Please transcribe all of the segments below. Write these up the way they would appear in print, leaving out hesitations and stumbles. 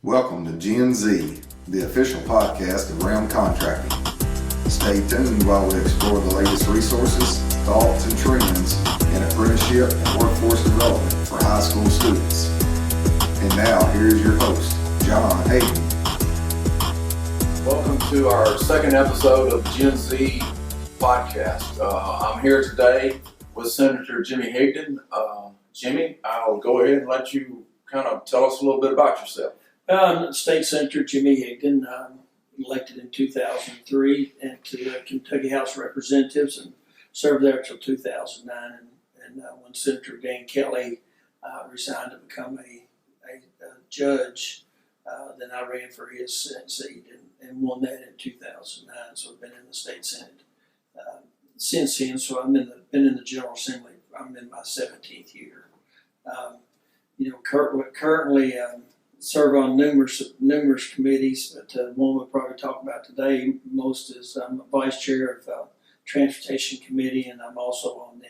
Welcome to Gen Z, the official podcast of Realm Contracting. Stay tuned while we explore the latest resources, thoughts, and trends in apprenticeship and workforce development for high school students. And now, here's your host, John Higdon. Welcome to our second episode of Gen Z podcast. I'm here today with Senator Jimmy Higdon. Jimmy, I'll go ahead and let you kind of tell us a little bit about yourself. State Senator Jimmy Higdon, elected in 2003 to the Kentucky House of Representatives and served there until 2009. And when Senator Dan Kelly resigned to become a judge, then I ran for his Senate seat and won that in 2009. So I've been in the state Senate since then. So I've been in the General Assembly. I'm in my 17th year. Currently serve on numerous committees, but the one we'll probably talk about today most is I'm vice chair of Transportation Committee, and I'm also on the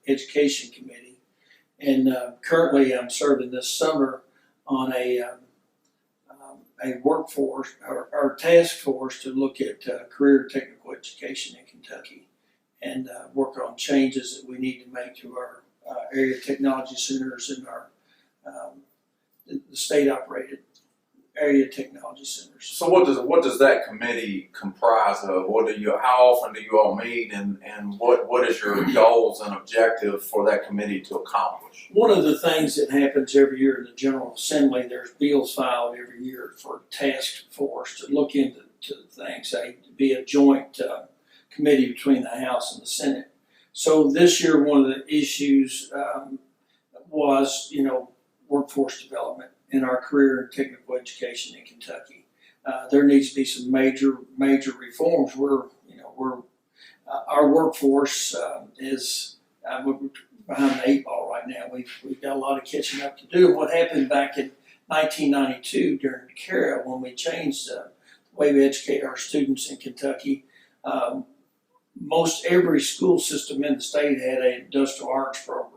Education Committee. And currently I'm serving this summer on a workforce or task force to look at career technical education in Kentucky and work on changes that we need to make to our area technology centers and our the state-operated area technology centers. So what does that committee comprise of? How often do you all meet, and what is your goals and objective for that committee to accomplish? One of the things that happens every year in the General Assembly, there's bills filed every year for task force to look into things, be a joint committee between the House and the Senate. So this year, one of the issues was, workforce development in our career and technical education in Kentucky. There needs to be some major reforms. Our workforce is we're behind the eight ball right now. We've got a lot of catching up to do. What happened back in 1992 during CARA, when we changed the way we educate our students in Kentucky, most every school system in the state had an industrial arts program.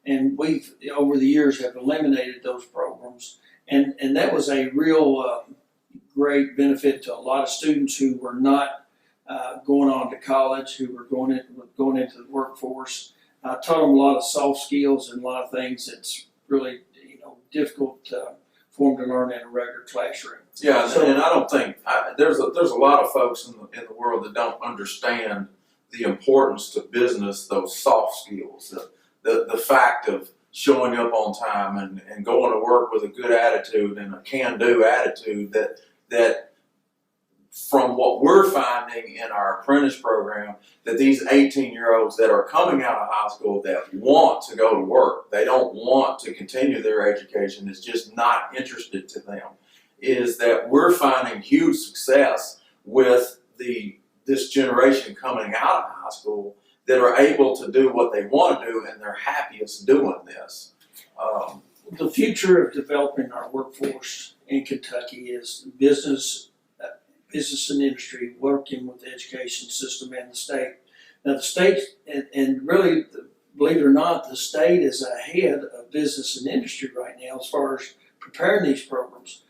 And we've, over the years, have eliminated those programs. And that was a real great benefit to a lot of students who were not going on to college, who were going into the workforce. I taught them a lot of soft skills and a lot of things that's really, difficult for them to learn in a regular classroom. Yeah, and I don't think, there's a lot of folks in the world that don't understand the importance to business, those soft skills, the fact of showing up on time and going to work with a good attitude and a can-do attitude that from what we're finding in our apprentice program, that these 18-year-olds that are coming out of high school that want to go to work, they don't want to continue their education, it's just not interested to them, is that we're finding huge success with this generation coming out of high school that are able to do what they want to do, and they're happiest doing this. The future of developing our workforce in Kentucky is business and industry working with the education system and the state. Now the state, and really, believe it or not, the state is ahead of business and industry right now as far as preparing these programs.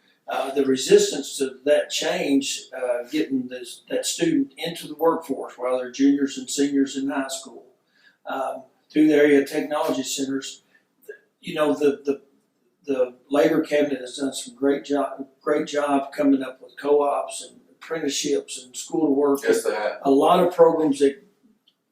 The resistance to that change, getting that student into the workforce while they're juniors and seniors in high school, through the area technology centers, the labor cabinet has done some great job coming up with co-ops and apprenticeships and school to work. Yes, they have. A lot of programs that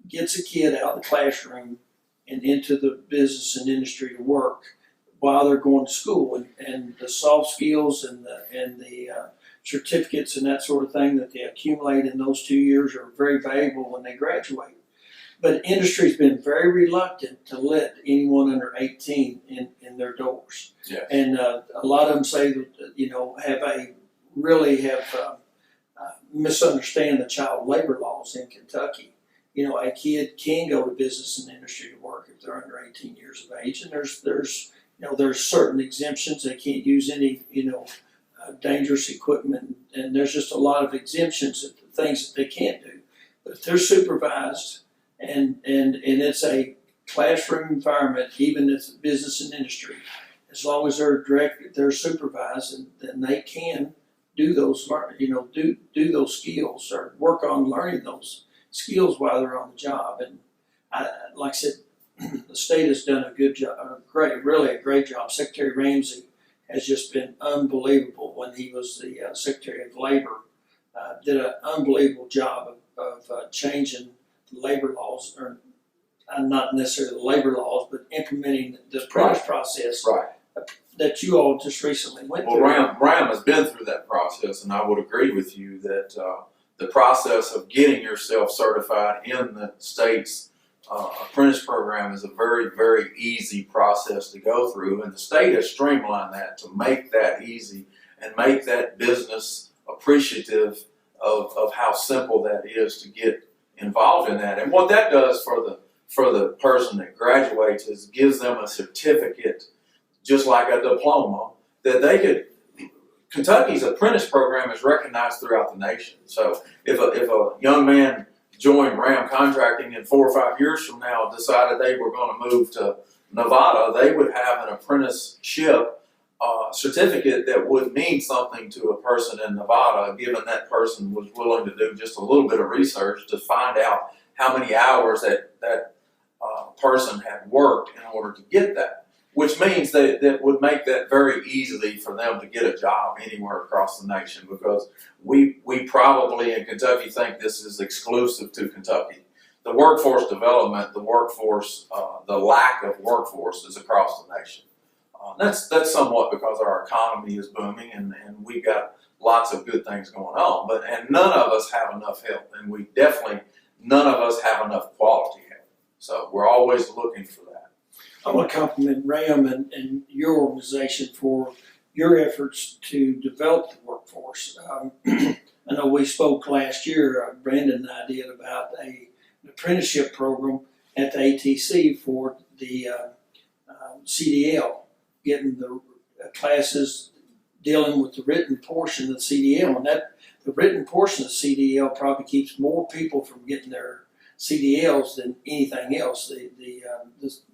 gets a kid out of the classroom and into the business and industry to work while they're going to school, and the soft skills and the certificates and that sort of thing that they accumulate in those 2 years are very valuable when they graduate. But industry's been very reluctant to let anyone under 18 in their doors. Yes. And a lot of them say that, misunderstand the child labor laws in Kentucky. A kid can go to business and industry to work if they're under 18 years of age, and there's certain exemptions. They can't use any, dangerous equipment, and there's just a lot of exemptions, things that they can't do. But if they're supervised and it's a classroom environment, even if it's business and industry, as as long as they're directed, they're supervised, and then they can do those, do those skills or work on learning those skills while they're on the job. And like I said, the state has done a good job, really a great job. Secretary Ramsey has just been unbelievable when he was the Secretary of Labor. Did an unbelievable job of changing the labor laws, or not necessarily the labor laws, but implementing the apprentice process Right. that you all just recently went Well, through. Ram has been through that process, and I would agree with you that the process of getting yourself certified in the state's apprentice program is a very, very easy process to go through, and the state has streamlined that to make that easy and make that business appreciative of how simple that is to get involved in that. And what that does for the person that graduates is gives them a certificate, just like a diploma, that they could. Kentucky's apprentice program is recognized throughout the nation. So if a young man joined Ram Contracting and 4 or 5 years from now decided they were going to move to Nevada, they would have an apprenticeship certificate that would mean something to a person in Nevada, given that person was willing to do just a little bit of research to find out how many hours that person had worked in order to get that. Which means that would make that very easily for them to get a job anywhere across the nation, because we probably in Kentucky think this is exclusive to Kentucky. The workforce development, the lack of workforce is across the nation. That's somewhat because our economy is booming and we've got lots of good things going on, and none of us have enough help, and none of us have enough quality help. So we're always looking for that. I want to compliment Ram and your organization for your efforts to develop the workforce. I know we spoke last year, Brandon and I did, about an apprenticeship program at the ATC for the CDL, getting the classes dealing with the written portion of the CDL. And the written portion of the CDL probably keeps more people from getting their CDLs than anything else. The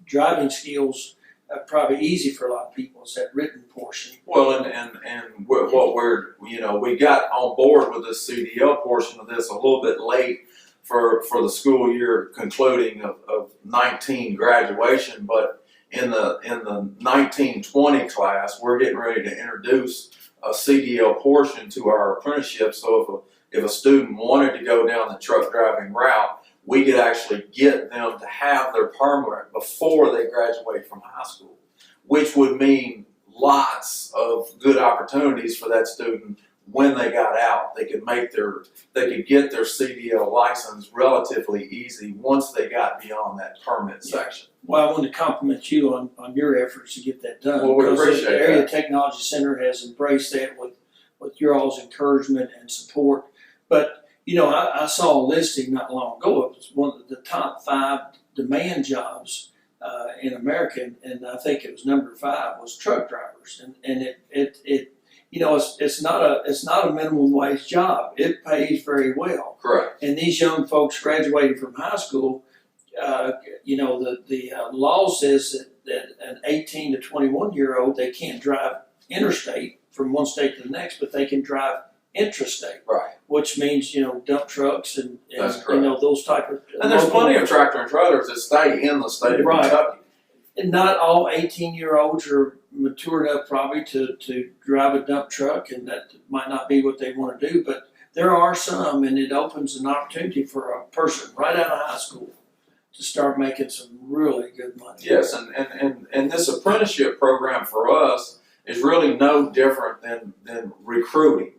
driving skills are probably easy for a lot of people. It's that written portion. Well, and what we got on board with this CDL portion of this a little bit late for the school year concluding of 19 graduation, but in the 1920 class, we're getting ready to introduce a CDL portion to our apprenticeship. So if a student wanted to go down the truck driving route, we could actually get them to have their permit before they graduate from high school, which would mean lots of good opportunities for that student when they got out. They could get their CDL license relatively easy once they got beyond that permit section. Well, I want to compliment you on your efforts to get that done. Well, we appreciate the Area that. Technology Center has embraced that with your all's encouragement and support. But I saw a listing not long ago. It was one of the top 5 demand jobs in America, and I think it was number 5 was truck drivers. And it's not a minimum wage job. It pays very well. Correct. And these young folks graduating from high school, the law says that an 18 to 21-year-old, they can't drive interstate from one state to the next, but they can drive intrastate. Right. Which means, dump trucks and That's correct. those type of. And there's plenty of tractor and trailers that stay in the state of Right. Kentucky. And not all 18-year-olds are mature enough probably to drive a dump truck, and that might not be what they want to do, but there are some, and it opens an opportunity for a person right out of high school to start making some really good money. Yes, and this apprenticeship program for us is really no different than recruiting.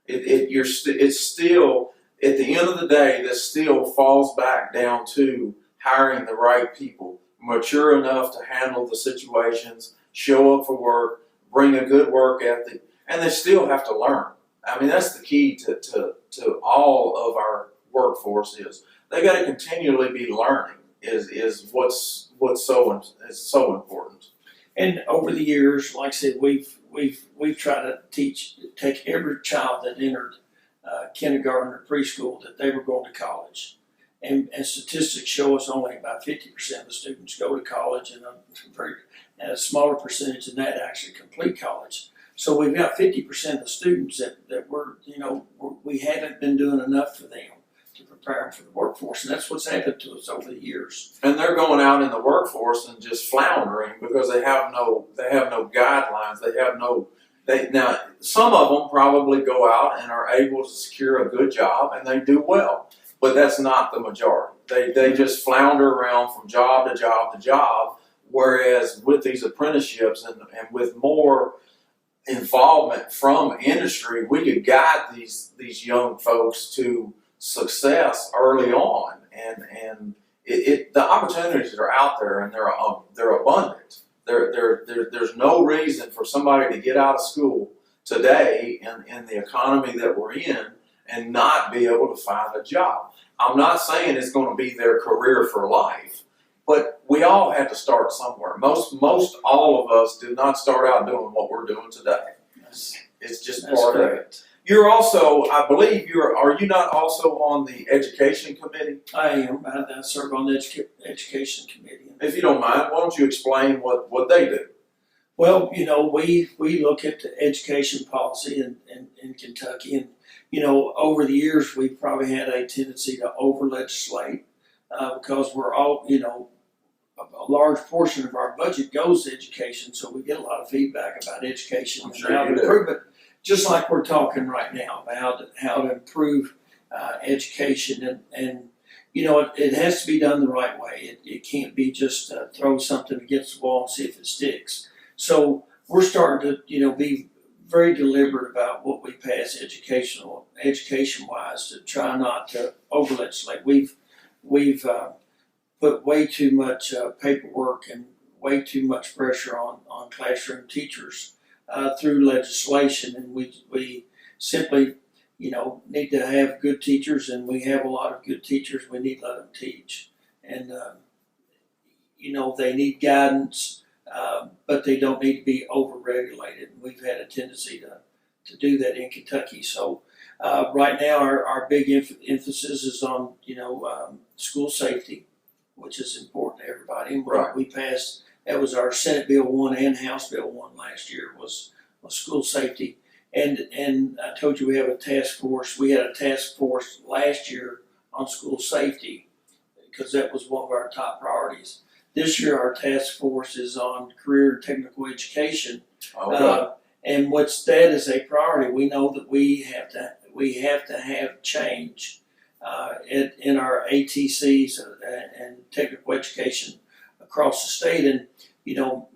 It's still, at the end of the day, this still falls back down to hiring the right people, mature enough to handle the situations, show up for work, bring a good work ethic, and they still have to learn. I mean, that's the key to all of our workforce is they got to continually be learning. Is what's so important. And over the years, like I said, we've tried to take every child that entered kindergarten or preschool that they were going to college. And statistics show us only about 50% of the students go to college, and and a smaller percentage than that actually complete college. So we've got 50% of the students that we haven't been doing enough for them to prepare them for the workforce, and that's what's happened to us over the years. And they're going out in the workforce and just floundering because they have no guidelines. Now some of them probably go out and are able to secure a good job and they do well, but that's not the majority. They just flounder around from job to job to job. Whereas with these apprenticeships and with more involvement from industry, we could guide these young folks to success early on, and the opportunities are out there and they're abundant. There's no reason for somebody to get out of school today in the economy that we're in and not be able to find a job. I'm not saying it's going to be their career for life, but we all have to start somewhere. Most all of us did not start out doing what we're doing today. It's just part of it. You're also, I believe, are you not also on the education committee? I am. I serve on the education committee. If you don't mind, why don't you explain what they do? Well, we look at the education policy in Kentucky, and over the years we've probably had a tendency to over legislate because we're all a large portion of our budget goes to education, so we get a lot of feedback about education I'm and sure how you to do. improve it. Just like we're talking right now about how to improve education, and it has to be done the right way. It can't be just throw something against the wall and see if it sticks. So we're starting to be very deliberate about what we pass education wise to try not to over legislate. We've put way too much paperwork and way too much pressure on classroom teachers through legislation, and we simply need to have good teachers, and we have a lot of good teachers. We need to let them teach, and they need guidance, but they don't need to be over-regulated. We've had a tendency to do that in Kentucky. So right now our big emphasis is on school safety, which is important to everybody. And Right. we passed, that was our Senate Bill 1 and House Bill 1 last year, was school safety. And I told you we have a task force. We had a task force last year on school safety because that was one of our top priorities. This year our task force is on career and technical education. Okay. And what's that is a priority. We know that we have to have change in our ATCs and technical education across the state. And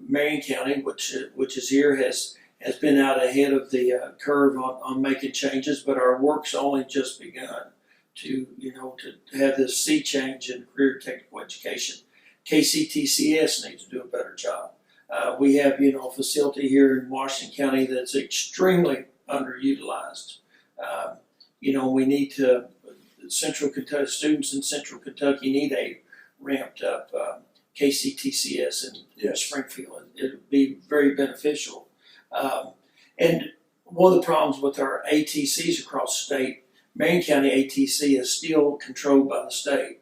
Marion County, which is here, has been out ahead of the curve on making changes, but our work's only just begun to have this sea change in career technical education. KCTCS needs to do a better job. We have a facility here in Washington County that's extremely underutilized. We need to, Central Kentucky students in Central Kentucky need a ramped up KCTCS in Springfield. It would be very beneficial. And one of the problems with our ATCs across the state, Marion County ATC is still controlled by the state.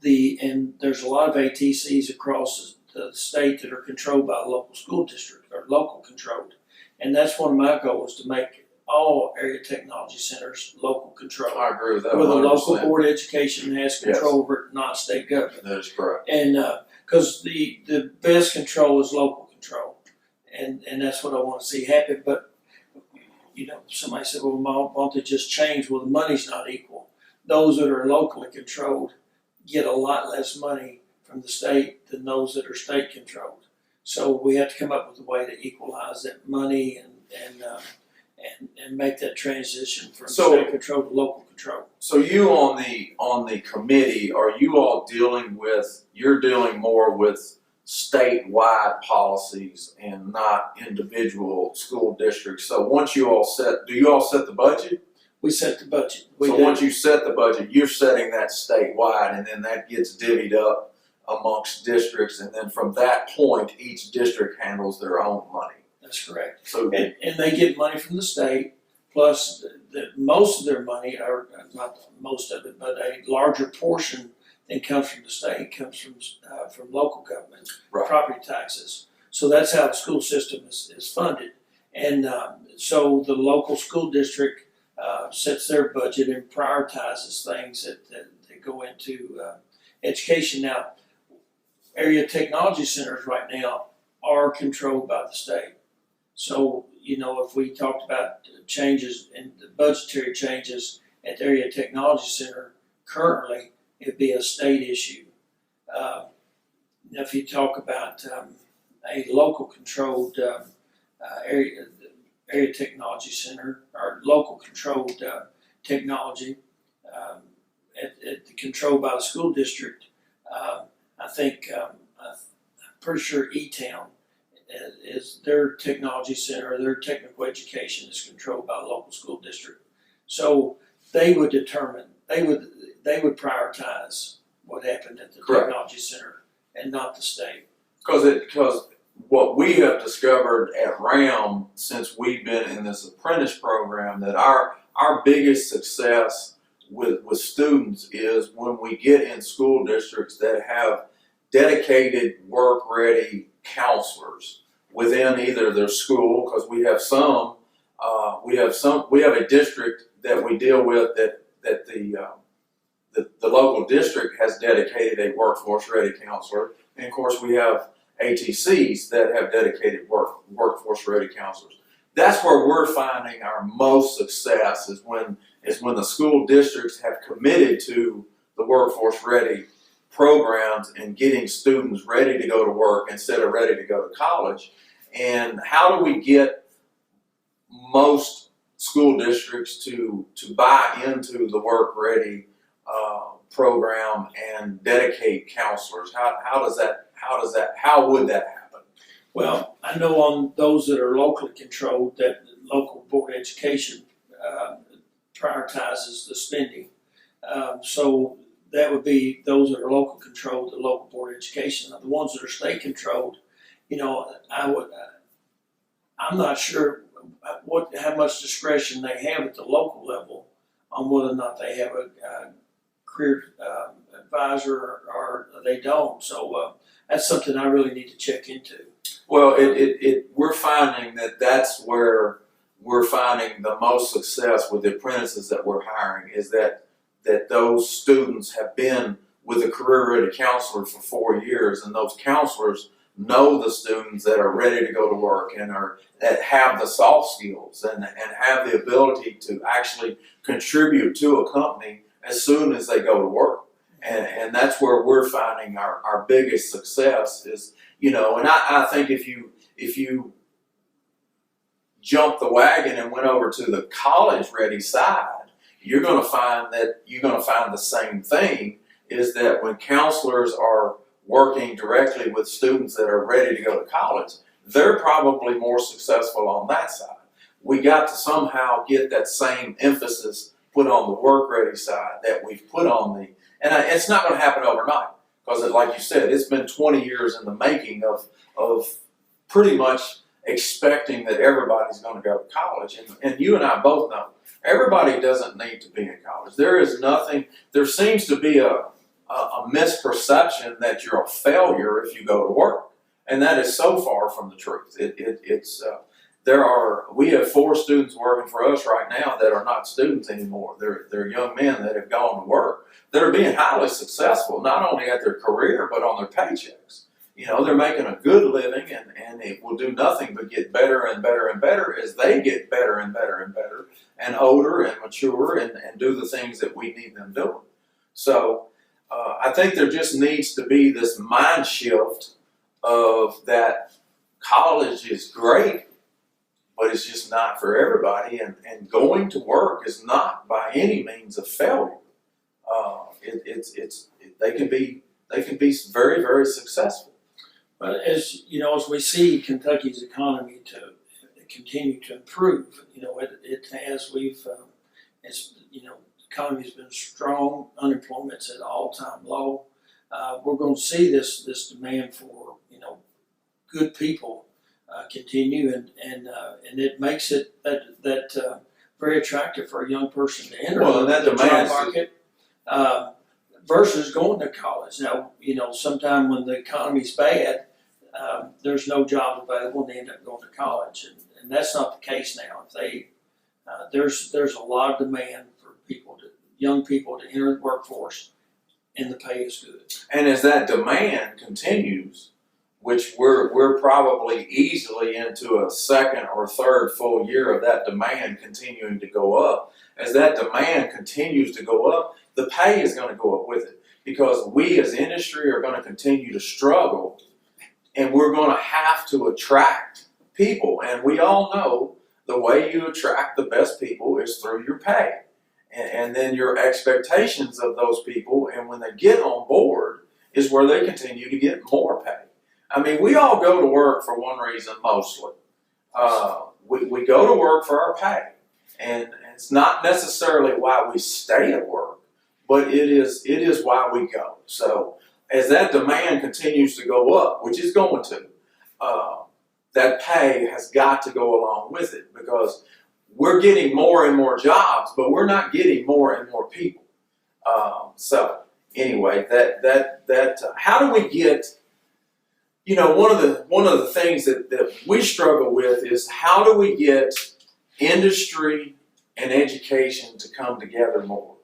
And there's a lot of ATCs across the state that are controlled by a local school district or local controlled. And that's one of my goals, to make all area technology centers local controlled. I agree with that. Where the 100%. local board of education has control over it, not state government. That is correct. And because the best control is local control, and that's what I want to see happen. But somebody said, well, why don't they just change? Well, the money's not equal. Those that are locally controlled get a lot less money from the state than those that are state controlled. So we have to come up with a way to equalize that money and make that transition from state control to local control. So you on the committee, are you all dealing more with statewide policies and not individual school districts? So once do you all set the budget? We set the budget. Once you set the budget, you're setting that statewide, and then that gets divvied up amongst districts, and then from that point, each district handles their own money. That's correct. So And they get money from the state, plus most of their money, or not most of it, but a larger portion than comes from the state comes from local government, Right. property taxes. So that's how the school system is funded. And so the local school district sets their budget and prioritizes things that go into education. Now, area technology centers right now are controlled by the state. So, if we talked about changes in the budgetary changes at the area technology center currently, it'd be a state issue. If you talk about a local controlled area technology center or local controlled technology controlled by the school district, I think I'm pretty sure E-Town is their technology center, their technical education is controlled by the local school district. So they would determine, they would prioritize what happened at the Correct. technology center and not the state. Because what we have discovered at RAM since we've been in this apprentice program, that our biggest success with students is when we get in school districts that have dedicated work-ready counselors within either their school, because we have a district that we deal with that the local district has dedicated a workforce-ready counselor, and of course we have ATCs that have dedicated workforce-ready counselors. That's where we're finding our most success is when the school districts have committed to the workforce-ready programs and getting students ready to go to work instead of ready to go to college. And how do we get most school districts to buy into the work-ready program and dedicate counselors? How would that happen? Well, I know on those that are locally controlled, that the local board of education prioritizes the spending. So that would be those that are local controlled, the local board of education. Now, the ones that are state controlled, I'm not sure how much discretion they have at the local level on whether or not they have a career advisor or they don't. So that's something I really need to check into. Well, we're finding that's where we're finding the most success with the apprentices that we're hiring is that those students have been with a career-ready counselor for 4 years, and those counselors know the students that are ready to go to work and that have the soft skills and have the ability to actually contribute to a company as soon as they go to work. And that's where we're finding our biggest success is, and I think if you jump the wagon and went over to the college-ready side, you're going to find the same thing, is that when counselors are working directly with students that are ready to go to college, they're probably more successful on that side. We got to somehow get that same emphasis put on the work-ready side that we've put on and it's not going to happen overnight, because like you said, it's been 20 years in the making of pretty much expecting that everybody's going to go to college. And you and I both know, everybody doesn't need to be in college. There seems to be a misperception that you're a failure if you go to work. And that is so far from the truth. We have 4 students working for us right now that are not students anymore. They're young men that have gone to work, that are being highly successful, not only at their career, but on their paychecks. They're making a good living, and it will do nothing but get better and better and better as they get better and better and better and older and mature and do the things that we need them doing. So I think there just needs to be this mind shift of that college is great, but it's just not for everybody, and going to work is not by any means a failure. They can be very, very successful. But as we see Kentucky's economy to continue to improve, it has. The economy's been strong. Unemployment's at an all-time low. We're going to see this demand for good people continue, and it makes it that very attractive for a young person to enter the job market versus going to college. Now, sometime when the economy's bad, there's no job available and they end up going to college. And that's not the case now. There's a lot of demand for young people to enter the workforce, and the pay is good. And as that demand continues, which we're probably easily into a second or third full year of that demand continuing to go up. As that demand continues to go up, the pay is going to go up with it, because we as industry are going to continue to struggle, and we're going to have to attract people. And we all know the way you attract the best people is through your pay, and then your expectations of those people, and when they get on board is where they continue to get more pay. I mean, we all go to work for one reason mostly. We go to work for our pay, and it's not necessarily why we stay at work, but it is why we go. So as that demand continues to go up, which is going to, that pay has got to go along with it, because we're getting more and more jobs, but we're not getting more and more people. So anyway, how do we get? One of the things that we struggle with is, how do we get industry and education to come together more?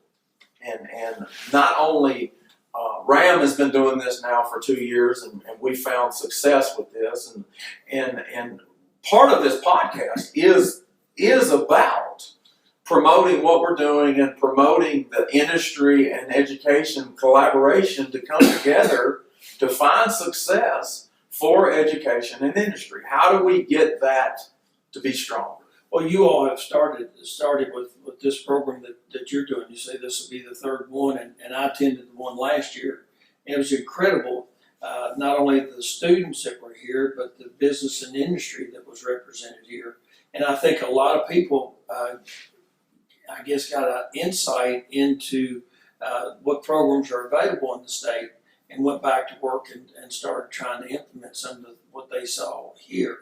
And not only RAM has been doing this now for 2 years, and we found success with this, and part of this podcast is about promoting what we're doing and promoting the industry and education collaboration to come together to find success for education and industry. How do we get that to be stronger? Well, you all have started with this program that you're doing. You say this will be the third one, and I attended the one last year. It was incredible, not only the students that were here, but the business and industry that was represented here. And I think a lot of people, I guess, got an insight into what programs are available in the state, and went back to work and started trying to implement some of what they saw here.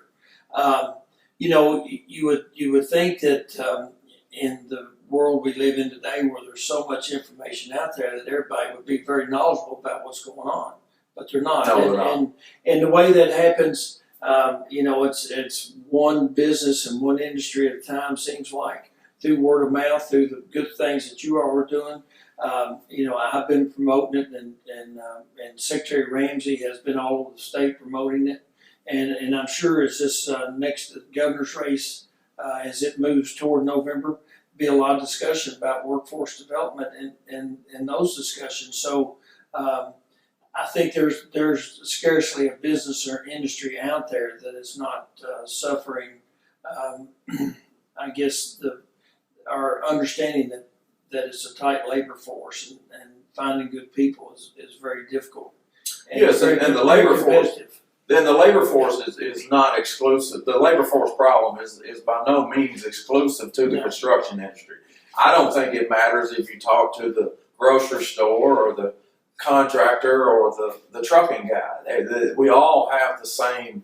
You would think that in the world we live in today, where there's so much information out there, that everybody would be very knowledgeable about what's going on, but they're not. No, they're not. And the way that happens, it's one business and one industry at a time, seems like, through word of mouth, through the good things that you all are doing. I've been promoting it, and Secretary Ramsey has been all over the state promoting it. And I'm sure as this next governor's race, as it moves toward November, be a lot of discussion about workforce development and those discussions. So I think there's scarcely a business or industry out there that is not suffering. I guess our understanding that it's a tight labor force, and finding good people is very difficult. Yes, and the labor force. Then the labor force is not exclusive. The labor force problem is by no means exclusive to the construction industry. I don't think it matters if you talk to the grocery store or the contractor or the trucking guy. We all have the same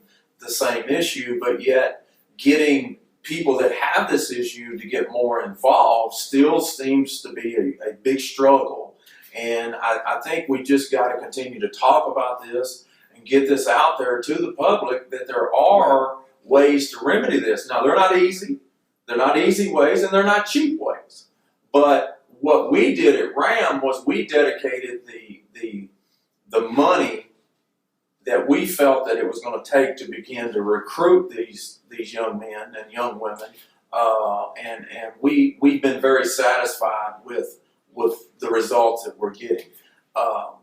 issue, but yet getting people that have this issue to get more involved still seems to be a big struggle. And I think we just got to continue to talk about this and get this out there to the public, that there are ways to remedy this. Now, they're not easy. They're not easy ways, and they're not cheap ways. But what we did at RAM was we dedicated the money that we felt that it was going to take to begin to recruit these young men and young women, and we've been very satisfied with the results that we're getting.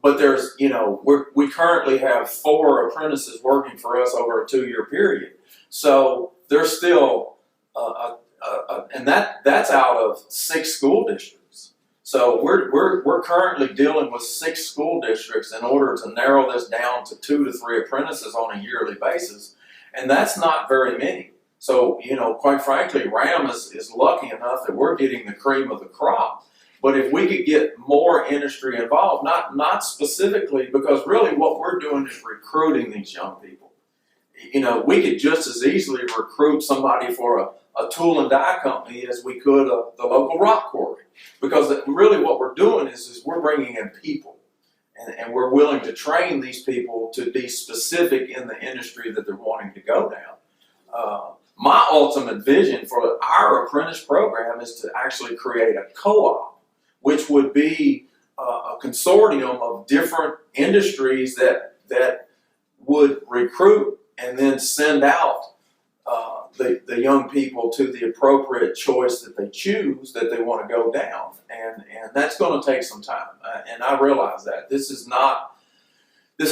But there's, we currently have 4 apprentices working for us over a 2-year period. So there's still, and that's out of 6 school districts. So we're currently dealing with 6 school districts in order to narrow this down to 2 to 3 apprentices on a yearly basis, and that's not very many. So quite frankly, RAM is lucky enough that we're getting the cream of the crop. But if we could get more industry involved, not specifically, because really what we're doing is recruiting these young people. We could just as easily recruit somebody for a tool and die company as we could the local rock quarry. Because really what we're doing is we're bringing in people. and we're willing to train these people to be specific in the industry that they're wanting to go down. My ultimate vision for our apprentice program is to actually create a co-op, which would be a consortium of different industries that would recruit and then send out the young people to the appropriate choice that they choose that they want to go down, and that's going to take some time. And I realize that this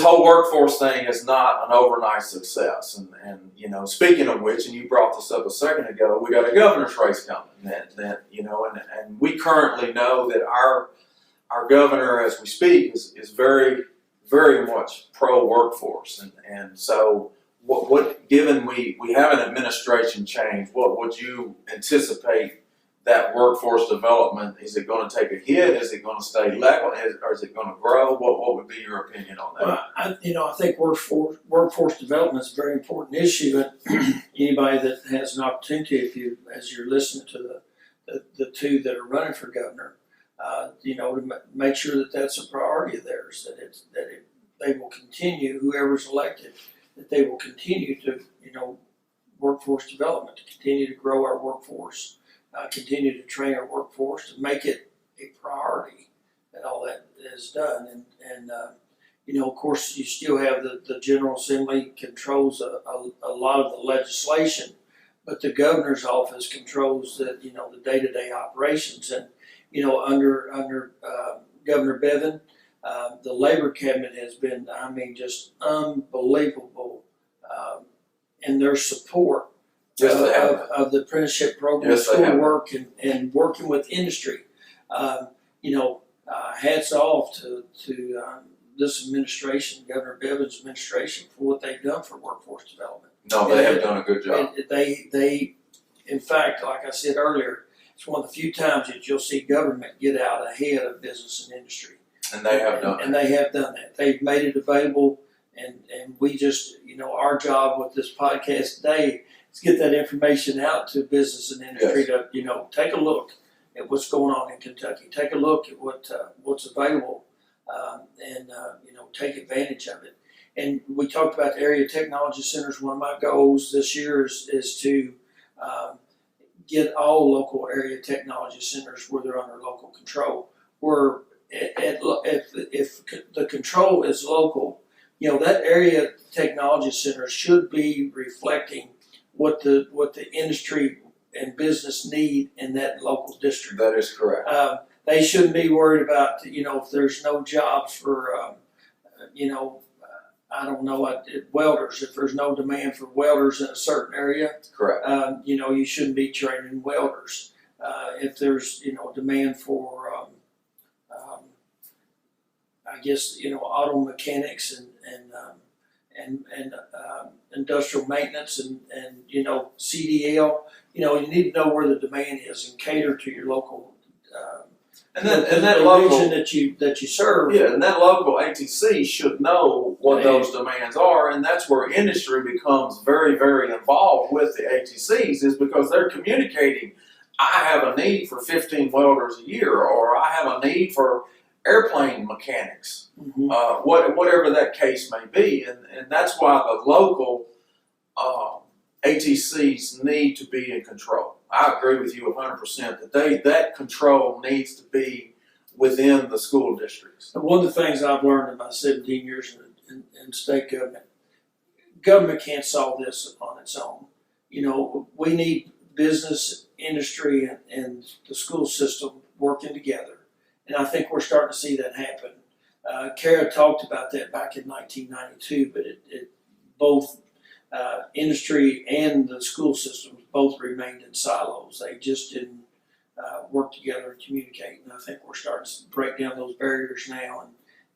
whole workforce thing is not an overnight success. And you know, speaking of which, and you brought this up a second ago, we got a governor's race coming. That you know, and we currently know that our governor, as we speak, is very, very much pro workforce, and so. What given we have an administration change, what would you anticipate that workforce development? Is it going to take a hit? Is it going to stay level? Or is it going to grow? What would be your opinion on that? Well, I think workforce development is a very important issue, and anybody that has an opportunity, as you're listening to the two that are running for governor, to make sure that that's a priority of theirs, they will continue, whoever's elected, that they will continue to, workforce development, to continue to grow our workforce, continue to train our workforce, to make it a priority that all that is done. And of course, you still have the General Assembly controls a lot of the legislation, but the governor's office controls the day-to-day operations. And, under Governor Bevin, the Labor Cabinet has been, just unbelievable in their support of the apprenticeship program, schoolwork, and working with industry. Hats off to this administration, Governor Bevin's administration, for what they've done for workforce development. No, they have done a good job. They, in fact, like I said earlier, it's one of the few times that you'll see government get out ahead of business and industry. And they have done and they have done that. They've made it available, and we just, our job with this podcast today is get that information out to business and industry to, take a look at what's going on in Kentucky. Take a look at what's available, and take advantage of it. And we talked about the area technology centers. One of my goals this year is to get all local area technology centers where they're under local control, where if the control is local, that area technology center should be reflecting what the industry and business need in that local district. That is correct. They shouldn't be worried about, if there's no jobs for, welders. If there's no demand for welders in a certain area, correct. You shouldn't be training welders. If there's, demand for auto mechanics and industrial maintenance and CDL. You need to know where the demand is and cater to your local that local region that you serve. Yeah, and that local ATC should know what those demands are, and that's where industry becomes very, very involved with the ATCs, is because they're communicating. I have a need for 15 welders a year, or I have a need for airplane mechanics, whatever that case may be, and that's why the local ATCs need to be in control. I agree with you 100% that control needs to be within the school districts. One of the things I've learned in my 17 years in state government can't solve this on its own. We need business, industry, and the school system working together. And I think we're starting to see that happen. Kara talked about that back in 1992, but it both industry and the school systems both remained in silos. They just didn't work together and communicate. And I think we're starting to break down those barriers now.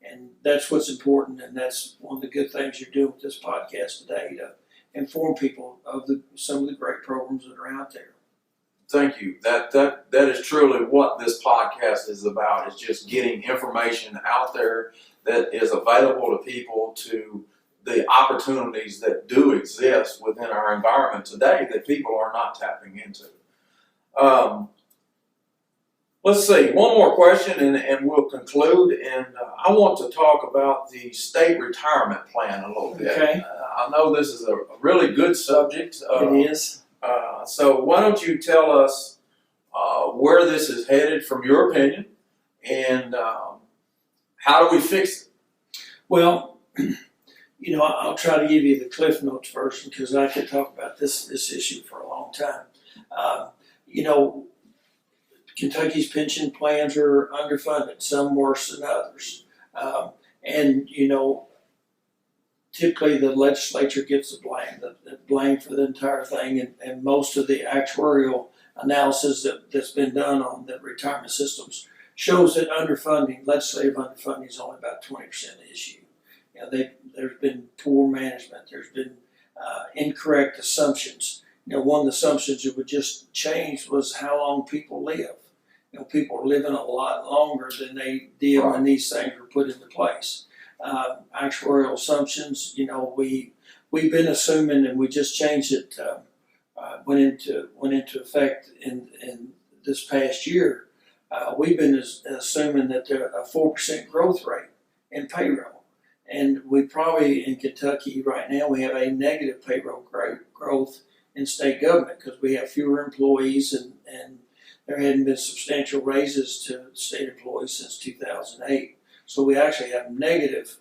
And that's what's important. And that's one of the good things you're doing with this podcast today, to inform people of some of the great programs that are out there. Thank you. That is truly what this podcast is about, is just getting information out there that is available to people, to the opportunities that do exist within our environment today that people are not tapping into. Let's see, one more question and we'll conclude. And I want to talk about the state retirement plan a little bit. Okay. I know this is a really good subject. It is. So why don't you tell us where this is headed from your opinion, and how do we fix it? Well, I'll try to give you the cliff notes first because I could talk about this issue for a long time. Kentucky's pension plans are underfunded, some worse than others. And typically the legislature gets the blame for the entire thing, and most of the actuarial analysis that's been done on the retirement systems shows that legislative underfunding is only about 20% of the issue. There's been poor management, there's been incorrect assumptions. One of the assumptions that would just change was how long people live. People are living a lot longer than they did when these things were put into place. Actuarial assumptions, we've been assuming, and we just changed it, went into effect in this past year. We've been assuming that there a 4% growth rate in payroll, and we probably in Kentucky right now we have a negative payroll growth in state government because we have fewer employees and there hadn't been substantial raises to state employees since 2008. So we actually have negative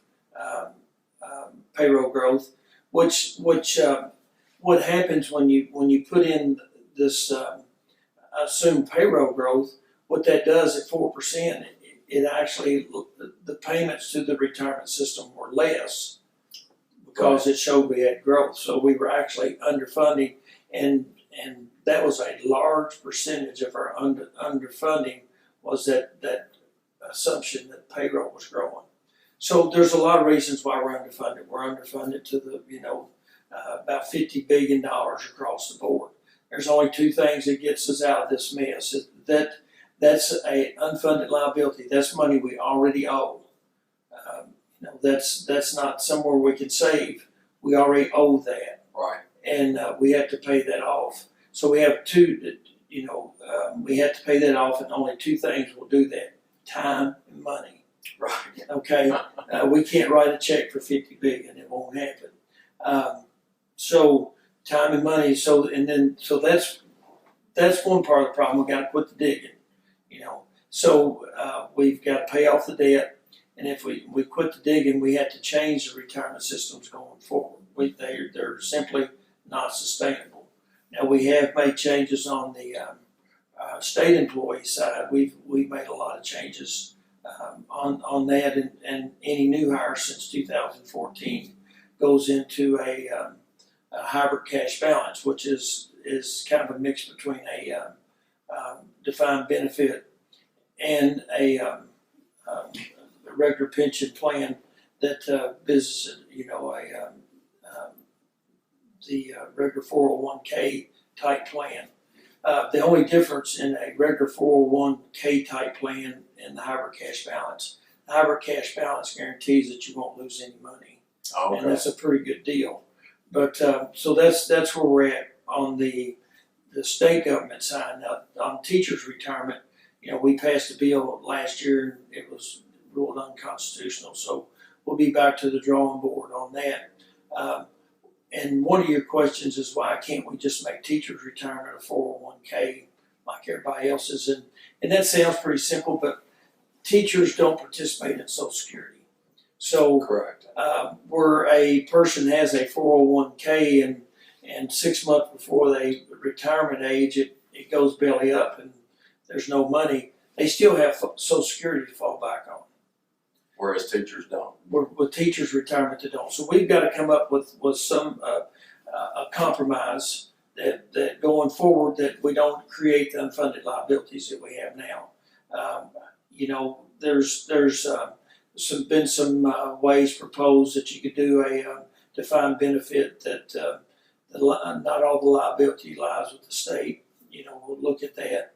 payroll growth, which what happens when you put in this assumed payroll growth? What that does at 4%, it actually the payments to the retirement system were less because it showed we had growth. So we were actually underfunding, and that was a large percentage of our underfunding was that assumption that payroll was growing. So there's a lot of reasons why we're underfunded. We're underfunded to the about $50 billion across the board. There's only two things that gets us out of this mess. That's a unfunded liability. That's money we already owe. That's not somewhere we can save. We already owe that. Right. And we have to pay that off. So we have we have to pay that off, and only two things will do that: time and money. Right. Okay. We can't write a check for $50 billion. It won't happen. So time and money. So that's one part of the problem. We got to quit the digging. So we've got to pay off the debt, and if we quit the digging, we have to change the retirement systems going forward. They're simply not sustainable. Now we have made changes on the state employee side. We've made a lot of changes on that, and any new hire since 2014 goes into a hybrid cash balance, which is kind of a mix between a defined benefit and a regular pension plan that business, the regular 401k type plan. The only difference in a regular 401k type plan and the hybrid cash balance, the hybrid cash balance guarantees that you won't lose any money. Okay. And that's a pretty good deal. But so that's where we're at on the state government side. Now on teachers' retirement, we passed a bill last year and it was ruled unconstitutional. So we'll be back to the drawing board on that. And one of your questions is why can't we just make teachers' retirement a 401k like everybody else's? And that sounds pretty simple, but teachers don't participate in Social Security. So Correct. Where a person has a 401k and 6 months before they retirement age, it goes belly up and there's no money, they still have Social Security to fall back on. Whereas teachers don't. With teachers' retirement, they don't. So we've got to come up with some a compromise that going forward that we don't create the unfunded liabilities that we have now. There's been some ways proposed that you could do a defined benefit that not all the liability lies with the state. We'll look at that.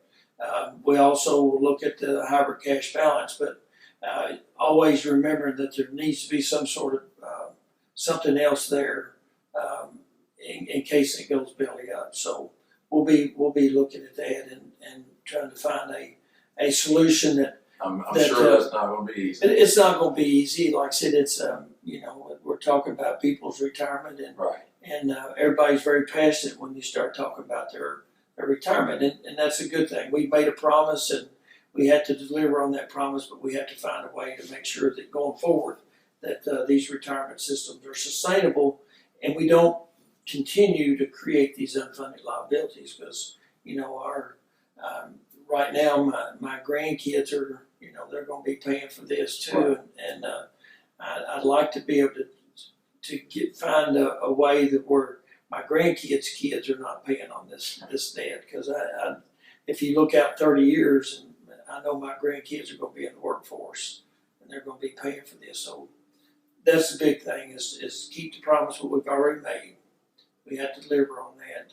We also will look at the hybrid cash balance, but always remember that there needs to be some sort of something else there in case it goes belly up. So we'll be looking at that and trying to find a solution that I'm that, sure that's not gonna be easy. it's not going to be easy. Like I said, it's we're talking about people's retirement, Right. and everybody's very passionate when you start talking about their retirement, and that's a good thing. We made a promise, and we had to deliver on that promise, but we have to find a way to make sure that going forward that these retirement systems are sustainable, and we don't continue to create these unfunded liabilities, because our right now my grandkids are they're going to be paying for this too, Right. and I'd like to be able to find a way that where my grandkids' kids are not paying on this debt, because I if you look out 30 years, and I know my grandkids are going to be in the workforce and they're going to be paying for this. So that's the big thing is keep the promise what we've already made. We have to deliver on that.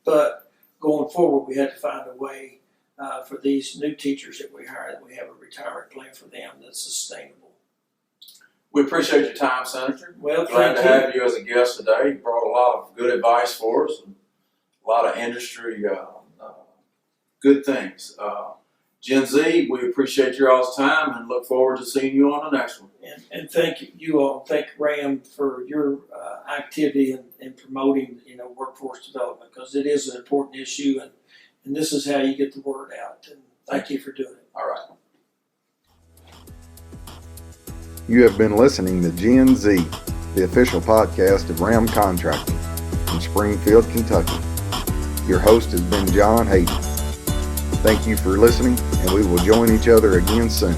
But going forward, we have to find a way for these new teachers that we hire, that we have a retirement plan for them that's sustainable. We appreciate your time, Senator. Well, Glad to thank you. have you as a guest today. You brought a lot of good advice for us, and a lot of industry good things. Gen Z, we appreciate your all's time and look forward to seeing you on the next one. And thank you all. Thank RAM for your activity in promoting workforce development, because it is an important issue, and this is how you get the word out. And thank you for doing it. All right. You have been listening to Gen Z, the official podcast of Ram Contracting in Springfield, Kentucky. Your host has been John Higdon. Thank you for listening, and we will join each other again soon.